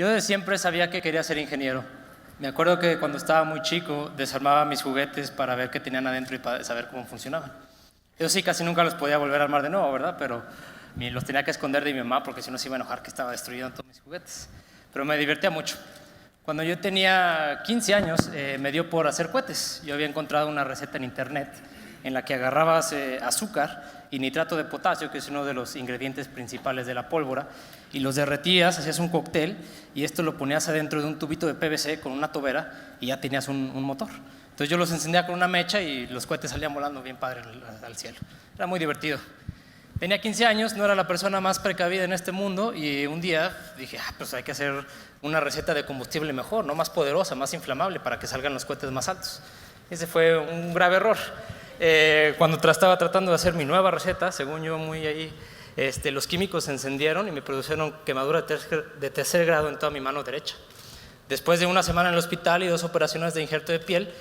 Yo desde siempre sabía que quería ser ingeniero. Me acuerdo que cuando estaba muy chico desarmaba mis juguetes para ver qué tenían adentro y para saber cómo funcionaban. Yo sí, casi nunca los podía volver a armar de nuevo, ¿verdad? Pero los tenía que esconder de mi mamá porque si no se iba a enojar que estaba destruyendo todos mis juguetes. Pero me divertía mucho. Cuando yo tenía 15 años me dio por hacer cohetes. Yo había encontrado una receta en internet en la que agarrabas azúcar y nitrato de potasio, que es uno de los ingredientes principales de la pólvora, y los derretías, hacías un cóctel y esto lo ponías adentro de un tubito de PVC con una tobera y ya tenías un motor. Entonces yo los encendía con una mecha y los cohetes salían volando bien padre al cielo. Era muy divertido. Tenía 15 años, no era la persona más precavida en este mundo y un día dije, pues hay que hacer una receta de combustible mejor, ¿no? Más poderosa, más inflamable para que salgan los cohetes más altos. Ese fue un grave error. Cuando estaba tratando de hacer mi nueva receta, según yo muy ahí, los químicos se encendieron y me produjeron quemadura de tercer grado en toda mi mano derecha. Después de una semana en el hospital y 2 operaciones de injerto de piel,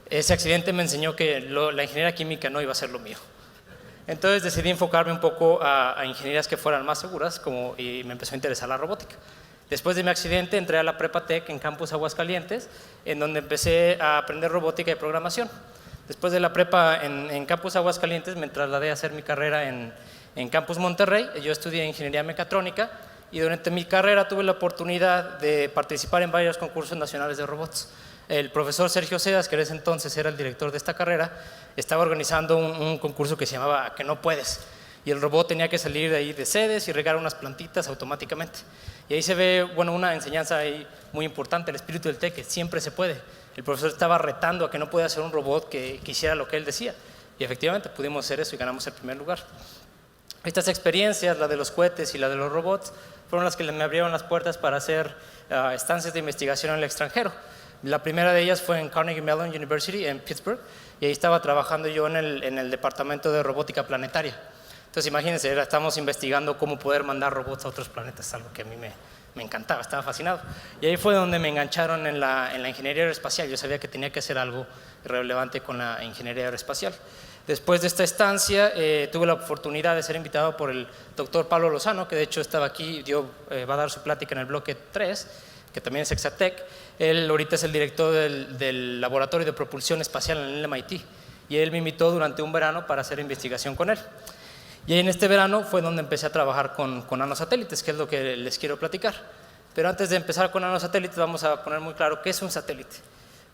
ese accidente me enseñó que la ingeniería química no iba a ser lo mío. Entonces decidí enfocarme un poco a ingenierías que fueran más seguras y me empezó a interesar la robótica. Después de mi accidente entré a la Prepa Tech en Campus Aguascalientes, en donde empecé a aprender robótica y programación. Después de la prepa en Campus Aguascalientes me trasladé a hacer mi carrera en Campus Monterrey. Yo estudié ingeniería mecatrónica y durante mi carrera tuve la oportunidad de participar en varios concursos nacionales de robots. El profesor Sergio Sedas, que en ese entonces era el director de esta carrera, estaba organizando un concurso que se llamaba ¿A que no puedes? Y el robot tenía que salir de ahí de sedes y regar unas plantitas automáticamente. Y ahí se ve, una enseñanza ahí muy importante, el espíritu del TEC, que siempre se puede. El profesor estaba retando a que no podía hacer un robot que hiciera lo que él decía. Y efectivamente pudimos hacer eso y ganamos el primer lugar. Estas experiencias, la de los cohetes y la de los robots, fueron las que me abrieron las puertas para hacer estancias de investigación en el extranjero. La primera de ellas fue en Carnegie Mellon University en Pittsburgh y ahí estaba trabajando yo en el departamento de robótica planetaria. Entonces imagínense, estamos investigando cómo poder mandar robots a otros planetas, algo que a mí me encantaba, estaba fascinado. Y ahí fue donde me engancharon en la ingeniería aeroespacial. Yo sabía que tenía que hacer algo relevante con la ingeniería aeroespacial. Después de esta estancia tuve la oportunidad de ser invitado por el doctor Pablo Lozano, que de hecho estaba aquí, va a dar su plática en el bloque 3, que también es Exatec. Él ahorita es el director del Laboratorio de Propulsión Espacial en el MIT y él me invitó durante un verano para hacer investigación con él. Y en este verano fue donde empecé a trabajar con nanosatélites, que es lo que les quiero platicar. Pero antes de empezar con nanosatélites vamos a poner muy claro qué es un satélite.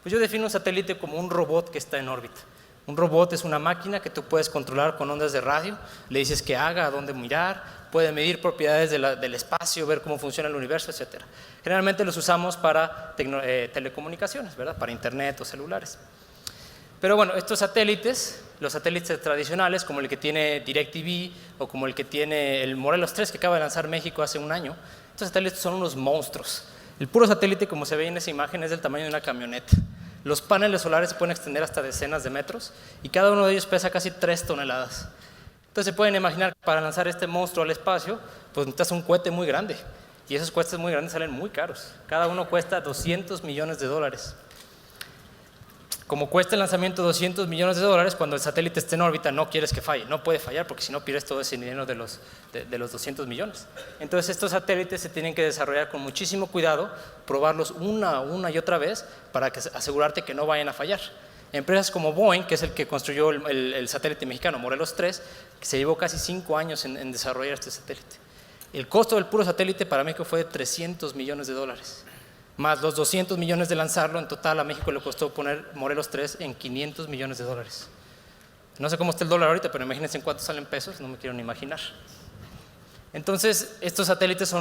Pues yo defino un satélite como un robot que está en órbita. Un robot es una máquina que tú puedes controlar con ondas de radio, le dices que haga, a dónde mirar, puede medir propiedades del espacio, ver cómo funciona el universo, etc. Generalmente los usamos para telecomunicaciones, ¿verdad? Para internet o celulares. Pero bueno, estos satélites, los satélites tradicionales como el que tiene DirecTV o como el que tiene el Morelos 3 que acaba de lanzar México hace un año, estos satélites son unos monstruos. El puro satélite, como se ve en esa imagen, es del tamaño de una camioneta. Los paneles solares se pueden extender hasta decenas de metros y cada uno de ellos pesa casi 3 toneladas. Entonces se pueden imaginar que para lanzar este monstruo al espacio, pues necesitas un cohete muy grande y esos cohetes muy grandes salen muy caros. Cada uno cuesta $200 millones. Como cuesta el lanzamiento $200 millones, cuando el satélite esté en órbita no quieres que falle, no puede fallar porque si no pierdes todo ese dinero de los 200 millones. Entonces estos satélites se tienen que desarrollar con muchísimo cuidado, probarlos una y otra vez para asegurarte que no vayan a fallar. Empresas como Boeing, que es el que construyó el satélite mexicano Morelos 3, que se llevó casi 5 años en desarrollar este satélite. El costo del puro satélite para México fue de $300 millones. Más los 200 millones de lanzarlo, en total a México le costó poner Morelos 3 en $500 millones. No sé cómo está el dólar ahorita, pero imagínense en cuánto salen pesos, no me quiero ni imaginar. Entonces, estos satélites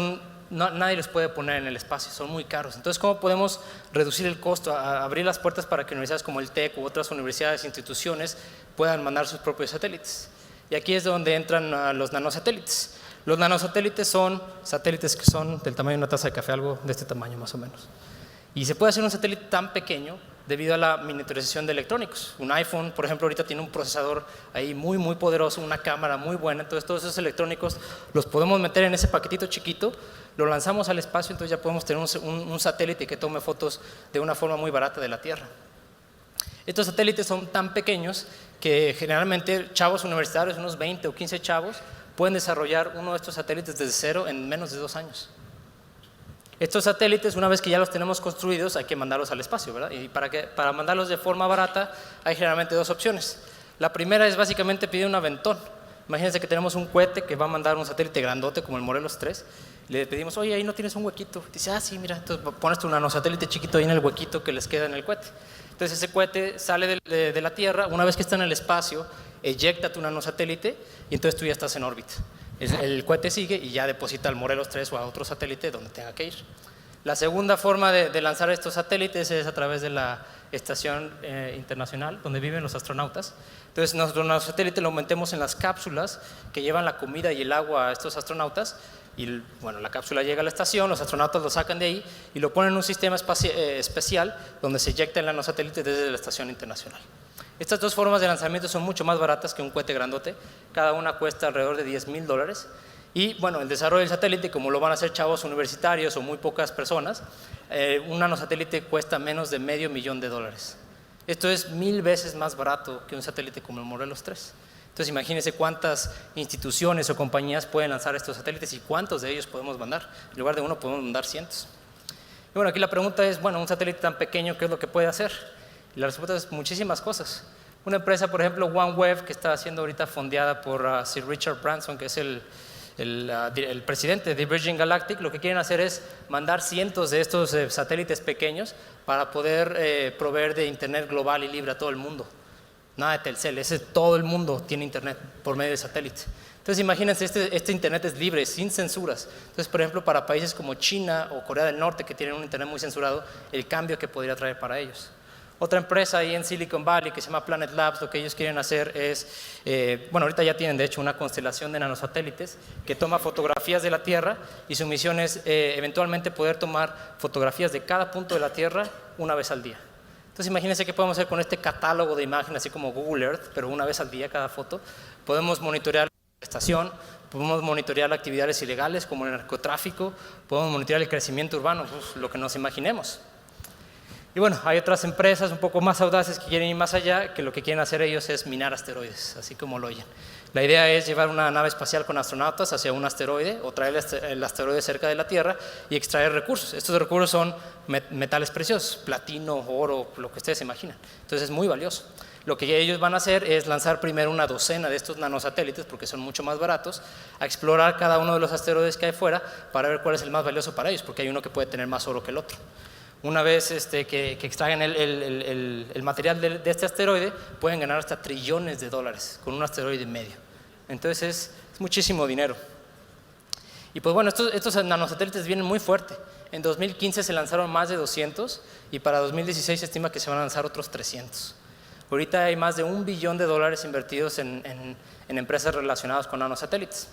nadie los puede poner en el espacio, son muy caros. Entonces, ¿cómo podemos reducir el costo? Abrir las puertas para que universidades como el TEC u otras universidades e instituciones puedan mandar sus propios satélites. Y aquí es donde entran los nanosatélites. Los nanosatélites son satélites que son del tamaño de una taza de café, algo de este tamaño más o menos. Y se puede hacer un satélite tan pequeño debido a la miniaturización de electrónicos. Un iPhone, por ejemplo, ahorita tiene un procesador ahí muy poderoso, una cámara muy buena. Entonces todos esos electrónicos los podemos meter en ese paquetito chiquito, lo lanzamos al espacio, entonces ya podemos tener un satélite que tome fotos de una forma muy barata de la Tierra. Estos satélites son tan pequeños que generalmente chavos universitarios, unos 20 o 15 chavos, pueden desarrollar uno de estos satélites desde cero en menos de 2 años. Estos satélites, una vez que ya los tenemos construidos, hay que mandarlos al espacio, ¿verdad? Y para mandarlos de forma barata hay generalmente dos opciones. La primera es básicamente pedir un aventón. Imagínense que tenemos un cohete que va a mandar un satélite grandote como el Morelos 3. Le pedimos, oye, ahí no tienes un huequito. Dice, ah, sí, mira, entonces pones tu nanosatélite chiquito ahí en el huequito que les queda en el cohete. Entonces ese cohete sale de la Tierra, una vez que está en el espacio, eyecta tu nanosatélite y entonces tú ya estás en órbita. El cohete sigue y ya deposita al Morelos 3 o a otro satélite donde tenga que ir. La segunda forma de lanzar estos satélites es a través de la estación internacional donde viven los astronautas. Entonces nuestro nanosatélite lo metemos en las cápsulas que llevan la comida y el agua a estos astronautas y bueno, la cápsula llega a la estación, los astronautas lo sacan de ahí y lo ponen en un sistema especial donde se eyecta el nanosatélite desde la estación internacional. Estas dos formas de lanzamiento son mucho más baratas que un cohete grandote, cada una cuesta alrededor de $10,000 y bueno, el desarrollo del satélite, como lo van a hacer chavos universitarios o muy pocas personas, un nanosatélite cuesta menos de $500,000. Esto es 1000 veces más barato que un satélite como el Morelos 3. Entonces imagínense cuántas instituciones o compañías pueden lanzar estos satélites y cuántos de ellos podemos mandar. En lugar de uno podemos mandar cientos. Y bueno, aquí la pregunta es, bueno, un satélite tan pequeño, ¿qué es lo que puede hacer? Y la respuesta es muchísimas cosas. Una empresa, por ejemplo, OneWeb, que está siendo ahorita fondeada por Sir Richard Branson, que es el presidente de Virgin Galactic, lo que quieren hacer es mandar cientos de estos satélites pequeños para poder proveer de internet global y libre a todo el mundo. Nada de Telcel, todo el mundo tiene internet por medio de satélite. Entonces imagínense, este internet es libre, sin censuras. Entonces, por ejemplo, para países como China o Corea del Norte, que tienen un internet muy censurado, el cambio que podría traer para ellos. Otra empresa ahí en Silicon Valley que se llama Planet Labs, lo que ellos quieren hacer es, bueno, ahorita ya tienen de hecho una constelación de nanosatélites que toma fotografías de la Tierra y su misión es eventualmente poder tomar fotografías de cada punto de la Tierra una vez al día. Entonces imagínense qué podemos hacer con este catálogo de imágenes, así como Google Earth, pero una vez al día cada foto. Podemos monitorear la estación, podemos monitorear actividades ilegales como el narcotráfico, podemos monitorear el crecimiento urbano, pues, lo que nos imaginemos. Y bueno, hay otras empresas un poco más audaces que quieren ir más allá, que lo que quieren hacer ellos es minar asteroides, así como lo oyen. La idea es llevar una nave espacial con astronautas hacia un asteroide o traer el asteroide cerca de la Tierra y extraer recursos. Estos recursos son metales preciosos, platino, oro, lo que ustedes imaginan. Entonces es muy valioso. Lo que ellos van a hacer es lanzar primero una docena de estos nanosatélites, porque son mucho más baratos, a explorar cada uno de los asteroides que hay fuera para ver cuál es el más valioso para ellos, porque hay uno que puede tener más oro que el otro. Una vez que extraigan el material de este asteroide, pueden ganar hasta trillones de dólares con un asteroide y medio. Entonces es muchísimo dinero. Y pues bueno, estos nanosatélites vienen muy fuerte. En 2015 se lanzaron más de 200 y para 2016 se estima que se van a lanzar otros 300. Ahorita hay más de $1 billón invertidos en empresas relacionadas con nanosatélites.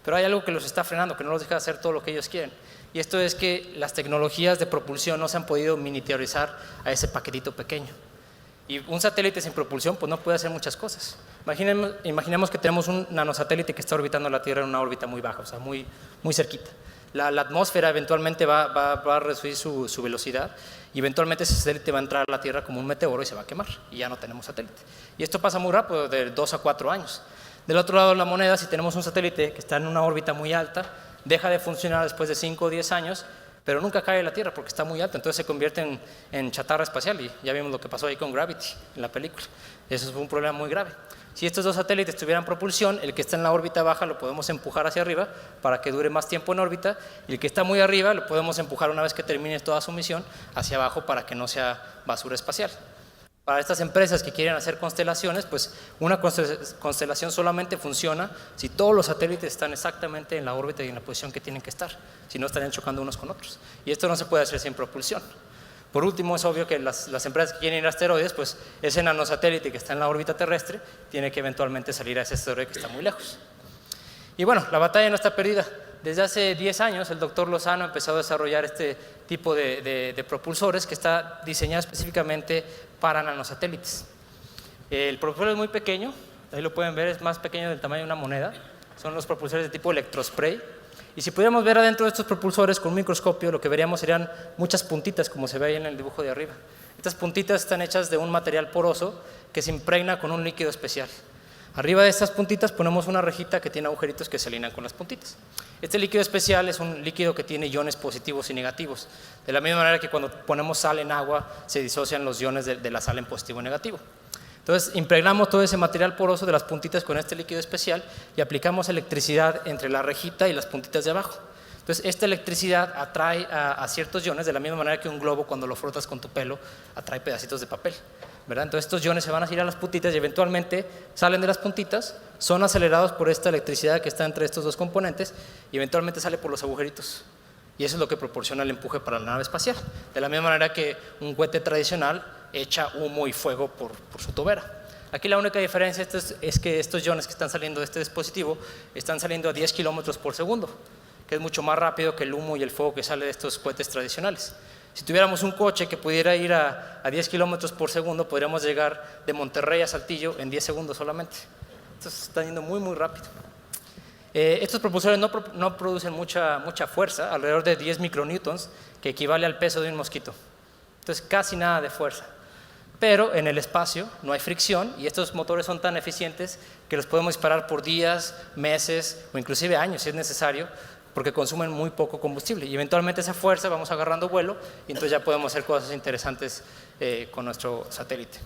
Pero hay algo que los está frenando, que no los deja hacer todo lo que ellos quieren. Y esto es que las tecnologías de propulsión no se han podido miniaturizar a ese paquetito pequeño. Y un satélite sin propulsión pues no puede hacer muchas cosas. Imaginemos que tenemos un nanosatélite que está orbitando la Tierra en una órbita muy baja, o sea, muy cerquita. La atmósfera eventualmente va a reducir su velocidad y eventualmente ese satélite va a entrar a la Tierra como un meteoro y se va a quemar y ya no tenemos satélite. Y esto pasa muy rápido, de 2 a 4 años. Del otro lado de la moneda, si tenemos un satélite que está en una órbita muy alta, deja de funcionar después de 5 o 10 años, pero nunca cae a la Tierra porque está muy alto, entonces se convierte en chatarra espacial y ya vimos lo que pasó ahí con Gravity en la película. Eso fue un problema muy grave. Si estos dos satélites tuvieran propulsión, el que está en la órbita baja lo podemos empujar hacia arriba para que dure más tiempo en órbita y el que está muy arriba lo podemos empujar una vez que termine toda su misión hacia abajo para que no sea basura espacial. Para estas empresas que quieren hacer constelaciones, pues una constelación solamente funciona si todos los satélites están exactamente en la órbita y en la posición que tienen que estar, si no estarían chocando unos con otros. Y esto no se puede hacer sin propulsión. Por último, es obvio que las empresas que quieren ir a asteroides, pues ese nanosatélite que está en la órbita terrestre tiene que eventualmente salir a ese asteroide que está muy lejos. Y bueno, la batalla no está perdida. Desde hace 10 años el doctor Lozano empezó a desarrollar este tipo de propulsores que está diseñado específicamente para nanosatélites. El propulsor es muy pequeño, ahí lo pueden ver, es más pequeño del tamaño de una moneda. Son los propulsores de tipo electrospray. Y si pudiéramos ver adentro de estos propulsores con un microscopio, lo que veríamos serían muchas puntitas, como se ve ahí en el dibujo de arriba. Estas puntitas están hechas de un material poroso que se impregna con un líquido especial. Arriba de estas puntitas ponemos una rejita que tiene agujeritos que se alinean con las puntitas. Este líquido especial es un líquido que tiene iones positivos y negativos. De la misma manera que cuando ponemos sal en agua se disocian los iones de la sal en positivo y negativo. Entonces impregnamos todo ese material poroso de las puntitas con este líquido especial y aplicamos electricidad entre la rejita y las puntitas de abajo. Entonces esta electricidad atrae a ciertos iones de la misma manera que un globo cuando lo frotas con tu pelo atrae pedacitos de papel, ¿verdad? Entonces estos iones se van a ir a las puntitas y eventualmente salen de las puntitas, son acelerados por esta electricidad que está entre estos dos componentes y eventualmente sale por los agujeritos. Y eso es lo que proporciona el empuje para la nave espacial. De la misma manera que un cohete tradicional echa humo y fuego por su tobera. Aquí la única diferencia es que estos iones que están saliendo de este dispositivo están saliendo a 10 kilómetros por segundo, que es mucho más rápido que el humo y el fuego que sale de estos cohetes tradicionales. Si tuviéramos un coche que pudiera ir a 10 kilómetros por segundo, podríamos llegar de Monterrey a Saltillo en 10 segundos solamente. Entonces están yendo muy, muy rápido. Estos propulsores no producen mucha fuerza, alrededor de 10 micronewtons, que equivale al peso de un mosquito. Entonces casi nada de fuerza. Pero en el espacio no hay fricción y estos motores son tan eficientes que los podemos disparar por días, meses o inclusive años si es necesario, porque consumen muy poco combustible y eventualmente esa fuerza vamos agarrando vuelo y entonces ya podemos hacer cosas interesantes con nuestro satélite.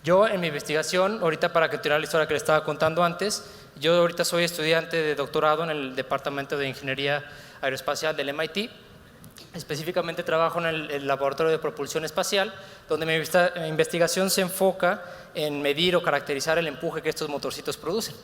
Yo en mi investigación, ahorita para continuar la historia que les estaba contando antes, yo ahorita soy estudiante de doctorado en el Departamento de Ingeniería Aeroespacial del MIT. Específicamente trabajo en el Laboratorio de Propulsión Espacial, donde mi investigación se enfoca en medir o caracterizar el empuje que estos motorcitos producen.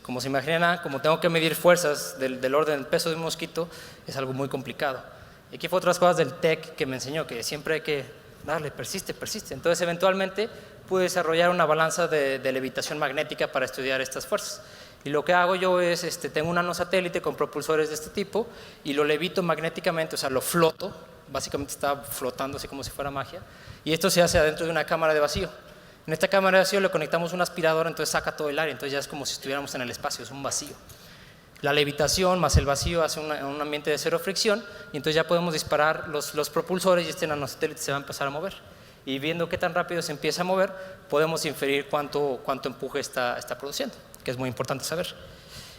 Como se imaginan, como tengo que medir fuerzas del orden del peso de un mosquito, es algo muy complicado. Y aquí fue otras cosas del TEC que me enseñó, que siempre hay que darle, persiste. Entonces, eventualmente, pude desarrollar una balanza de levitación magnética para estudiar estas fuerzas. Y lo que hago yo es, tengo un nanosatélite con propulsores de este tipo y lo levito magnéticamente, o sea, lo floto, básicamente está flotando así como si fuera magia, y esto se hace adentro de una cámara de vacío. En esta cámara de vacío le conectamos una aspiradora, entonces saca todo el aire, entonces ya es como si estuviéramos en el espacio, es un vacío. La levitación más el vacío hace un ambiente de cero fricción y entonces ya podemos disparar los propulsores y este nanosatélite se va a empezar a mover. Y viendo qué tan rápido se empieza a mover, podemos inferir cuánto empuje está produciendo, que es muy importante saber.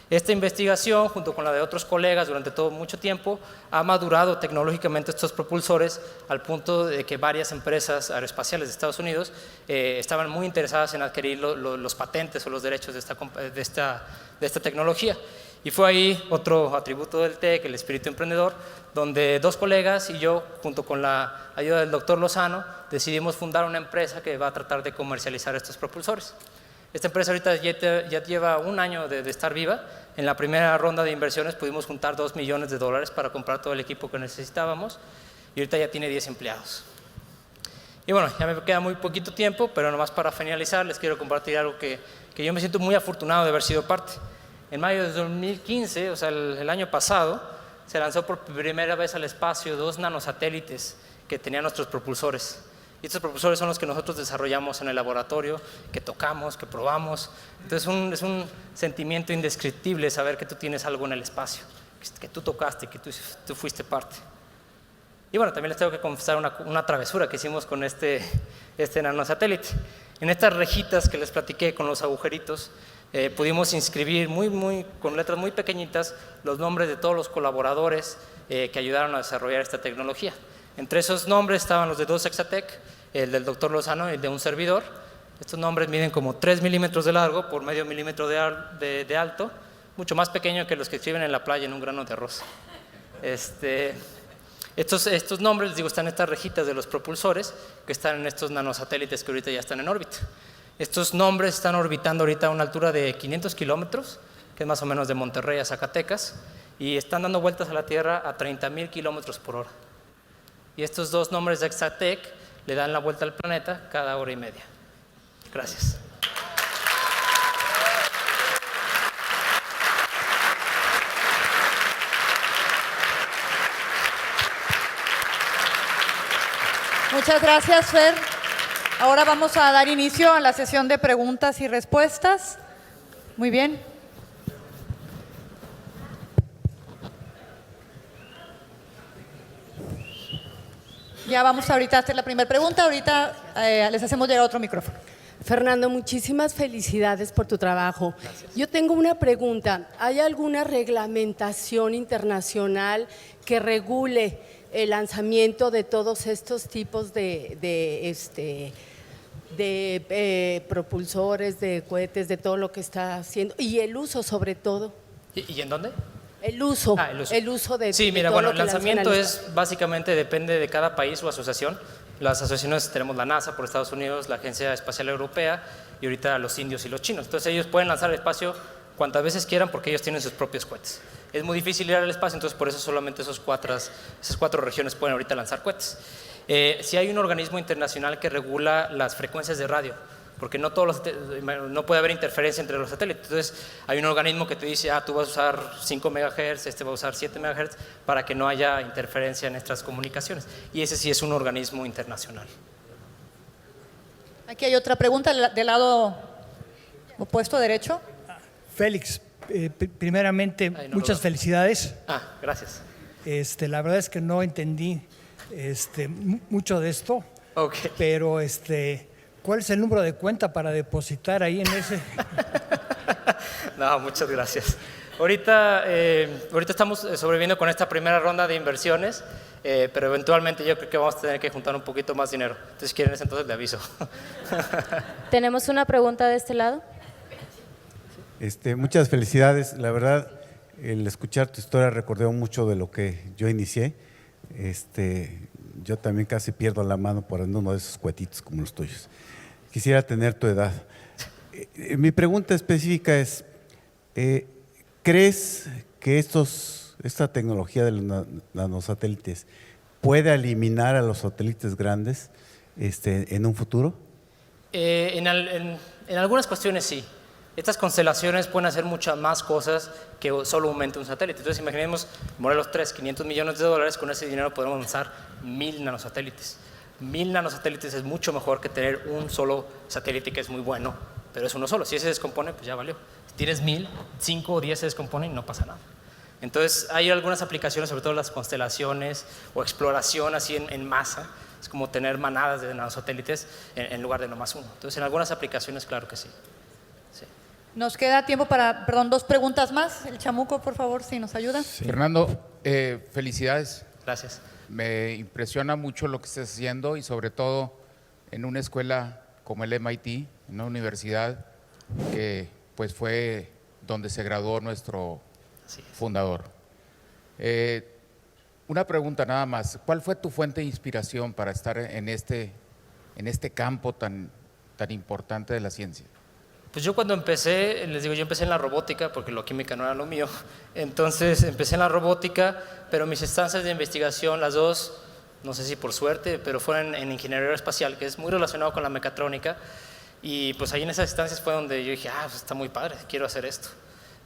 Esta investigación, junto con la de otros colegas durante mucho tiempo, ha madurado tecnológicamente estos propulsores al punto de que varias empresas aeroespaciales de Estados Unidos estaban muy interesadas en adquirir los patentes o los derechos de esta tecnología. Y fue ahí otro atributo del TEC, el espíritu emprendedor, donde dos colegas y yo, junto con la ayuda del doctor Lozano, decidimos fundar una empresa que va a tratar de comercializar estos propulsores. Esta empresa ahorita ya lleva un año de estar viva. En la primera ronda de inversiones pudimos juntar $2 millones para comprar todo el equipo que necesitábamos y ahorita ya tiene 10 empleados. Y bueno, ya me queda muy poquito tiempo, pero nomás para finalizar les quiero compartir algo que yo me siento muy afortunado de haber sido parte. En mayo de 2015, o sea, el año pasado, se lanzó por primera vez al espacio 2 nanosatélites que tenían nuestros propulsores. Y estos propulsores son los que nosotros desarrollamos en el laboratorio, que tocamos, que probamos. Entonces es un sentimiento indescriptible saber que tú tienes algo en el espacio, que tú tocaste, que tú fuiste parte. Y bueno, también les tengo que confesar una travesura que hicimos con este nanosatélite. En estas rejitas que les platiqué con los agujeritos, pudimos inscribir con letras muy pequeñitas los nombres de todos los colaboradores que ayudaron a desarrollar esta tecnología. Entre esos nombres estaban los de 2 Exatec, el del doctor Lozano y el de un servidor. Estos nombres miden como 3 milímetros de largo por medio milímetro de alto, mucho más pequeño que los que escriben en la playa en un grano de arroz. Estos nombres, les digo, están en estas rejitas de los propulsores que están en estos nanosatélites que ahorita ya están en órbita. Estos nombres están orbitando ahorita a una altura de 500 kilómetros, que es más o menos de Monterrey a Zacatecas, y están dando vueltas a la Tierra a 30,000 kilómetros por hora. Y estos 2 nombres de Exatec le dan la vuelta al planeta cada hora y media. Gracias. Muchas gracias, Fer. Ahora vamos a dar inicio a la sesión de preguntas y respuestas. Muy bien. Ya vamos ahorita a hacer la primera pregunta. Ahorita les hacemos llegar otro micrófono. Fernando, muchísimas felicidades por tu trabajo. Gracias. Yo tengo una pregunta. ¿Hay alguna reglamentación internacional que regule el lanzamiento de todos estos tipos de propulsores, de cohetes, de todo lo que está haciendo? Y el uso, sobre todo. ¿Y en dónde? El uso. El uso de Sí, de mira, todo bueno, lo el que lanzan lanzamiento al es básicamente depende de cada país o asociación. Las asociaciones tenemos la NASA por Estados Unidos, la Agencia Espacial Europea y ahorita los indios y los chinos. Entonces ellos pueden lanzar al espacio cuantas veces quieran porque ellos tienen sus propios cohetes. Es muy difícil ir al espacio, entonces por eso solamente esas cuatro regiones pueden ahorita lanzar cohetes. Sí hay un organismo internacional que regula las frecuencias de radio, porque no puede haber interferencia entre los satélites. Entonces hay un organismo que te dice, tú vas a usar 5 MHz, este va a usar 7 MHz, para que no haya interferencia en nuestras comunicaciones. Y ese sí es un organismo internacional. Aquí hay otra pregunta del lado opuesto, derecho. Félix, primeramente, Ay, no muchas lo veo. felicidades. Gracias. La verdad es que no entendí mucho de esto, Okay. pero ¿cuál es el número de cuenta para depositar ahí en ese? No, muchas gracias. Ahorita estamos sobreviviendo con esta primera ronda de inversiones, pero eventualmente yo creo que vamos a tener que juntar un poquito más dinero. Entonces, si quieren, entonces le aviso. Tenemos una pregunta de este lado. Muchas felicidades. La verdad, el escuchar tu historia recordé mucho de lo que yo inicié. Yo también casi pierdo la mano por uno de esos cuetitos como los tuyos. Quisiera tener tu edad. Mi pregunta específica es, ¿crees que esta tecnología de los nanosatélites puede eliminar a los satélites grandes en un futuro? En algunas cuestiones sí. Estas constelaciones pueden hacer muchas más cosas que solamente un satélite. Entonces, imaginemos Morelos 3, $500 millones, con ese dinero podemos lanzar 1000 nanosatélites. 1000 nanosatélites es mucho mejor que tener un solo satélite que es muy bueno, pero es uno solo. Si ese se descompone, pues ya valió. Si tienes 1000, 5 o 10 se descomponen y no pasa nada. Entonces, hay algunas aplicaciones, sobre todo las constelaciones o exploración así en masa. Es como tener manadas de nanosatélites en lugar de nomás uno. Entonces, en algunas aplicaciones, claro que sí. Nos queda tiempo para, 2 preguntas más. El Chamuco, por favor, si nos ayuda. Sí. Fernando, felicidades. Gracias. Me impresiona mucho lo que estás haciendo y sobre todo en una escuela como el MIT, en una universidad que pues fue donde se graduó nuestro fundador. Una pregunta nada más. ¿Cuál fue tu fuente de inspiración para estar en este campo tan importante de la ciencia? Pues yo cuando empecé, les digo, yo empecé en la robótica porque la química no era lo mío. Entonces empecé en la robótica, pero mis estancias de investigación, las dos, no sé si por suerte, pero fueron en ingeniería aeroespacial, que es muy relacionado con la mecatrónica. Y pues ahí en esas estancias fue donde yo dije, pues está muy padre, quiero hacer esto.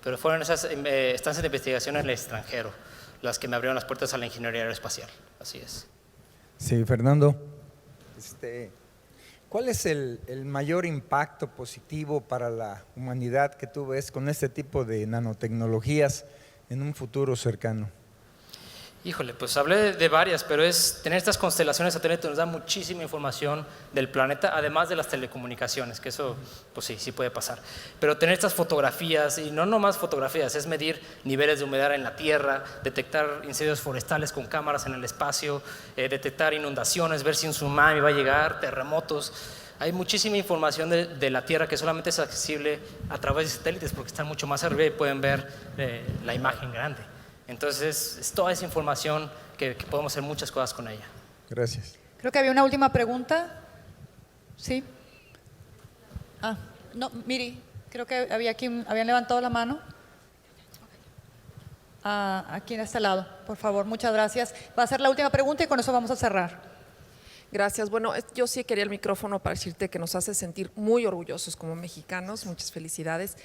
Pero fueron esas estancias de investigación en el extranjero las que me abrieron las puertas a la ingeniería aeroespacial. Así es. Sí, Fernando. ¿Cuál es el mayor impacto positivo para la humanidad que tú ves con este tipo de nanotecnologías en un futuro cercano? Híjole, pues hablé de varias, pero tener estas constelaciones satélites nos da muchísima información del planeta, además de las telecomunicaciones, que eso, pues sí puede pasar. Pero tener estas fotografías, y no nomás fotografías, es medir niveles de humedad en la tierra, detectar incendios forestales con cámaras en el espacio, detectar inundaciones, ver si un tsunami va a llegar, terremotos. Hay muchísima información de la Tierra que solamente es accesible a través de satélites porque están mucho más arriba y pueden ver la imagen grande. Entonces, es toda esa información que podemos hacer muchas cosas con ella. Gracias. Creo que había una última pregunta. ¿Sí? No, Miri, creo que habían levantado la mano. Aquí en este lado, por favor, muchas gracias. Va a ser la última pregunta y con eso vamos a cerrar. Gracias. Bueno, yo sí quería el micrófono para decirte que nos hace sentir muy orgullosos como mexicanos. Muchas felicidades.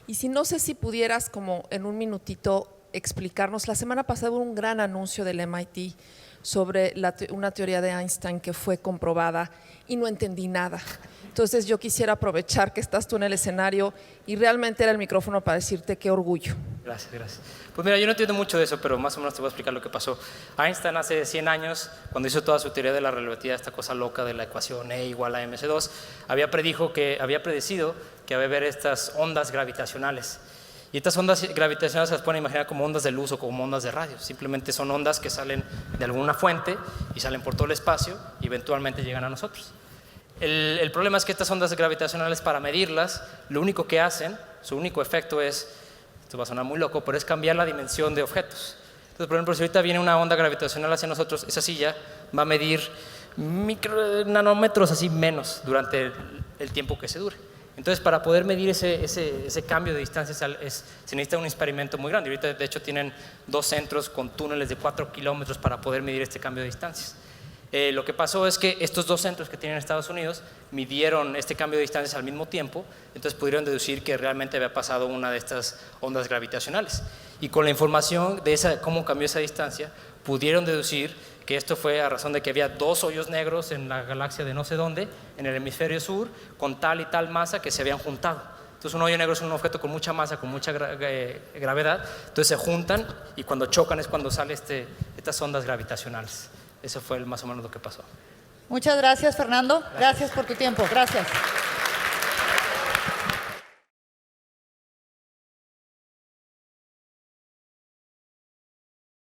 Y si no sé si pudieras como en un minutito explicarnos, la semana pasada hubo un gran anuncio del MIT sobre una teoría de Einstein que fue comprobada y no entendí nada. Entonces yo quisiera aprovechar que estás tú en el escenario y realmente era el micrófono para decirte qué orgullo. Gracias, gracias. Pues mira, yo no entiendo mucho de eso, pero más o menos te voy a explicar lo que pasó. Einstein hace 100 años, cuando hizo toda su teoría de la relatividad, esta cosa loca de la ecuación E igual a mc2, había predecido que iba a haber estas ondas gravitacionales. Y estas ondas gravitacionales se las pueden imaginar como ondas de luz o como ondas de radio. Simplemente son ondas que salen de alguna fuente y salen por todo el espacio y eventualmente llegan a nosotros. El problema es que estas ondas gravitacionales, para medirlas, lo único que hacen, su único efecto es, esto va a sonar muy loco, pero es cambiar la dimensión de objetos. Entonces, por ejemplo, si ahorita viene una onda gravitacional hacia nosotros, esa silla va a medir nanómetros, así menos, durante el tiempo que se dure. Entonces, para poder medir ese cambio de distancia se necesita un experimento muy grande. Ahorita, de hecho, tienen 2 centros con túneles de 4 kilómetros para poder medir este cambio de distancias. Lo que pasó es que estos 2 centros que tienen en Estados Unidos midieron este cambio de distancias al mismo tiempo, entonces pudieron deducir que realmente había pasado una de estas ondas gravitacionales. Y con la información de cómo cambió esa distancia, pudieron deducir que esto fue a razón de que había 2 hoyos negros en la galaxia de no sé dónde, en el hemisferio sur, con tal y tal masa que se habían juntado. Entonces un hoyo negro es un objeto con mucha masa, con mucha gravedad, entonces se juntan y cuando chocan es cuando salen estas ondas gravitacionales. Eso fue más o menos lo que pasó. Muchas gracias, Fernando. Gracias por tu tiempo. Gracias.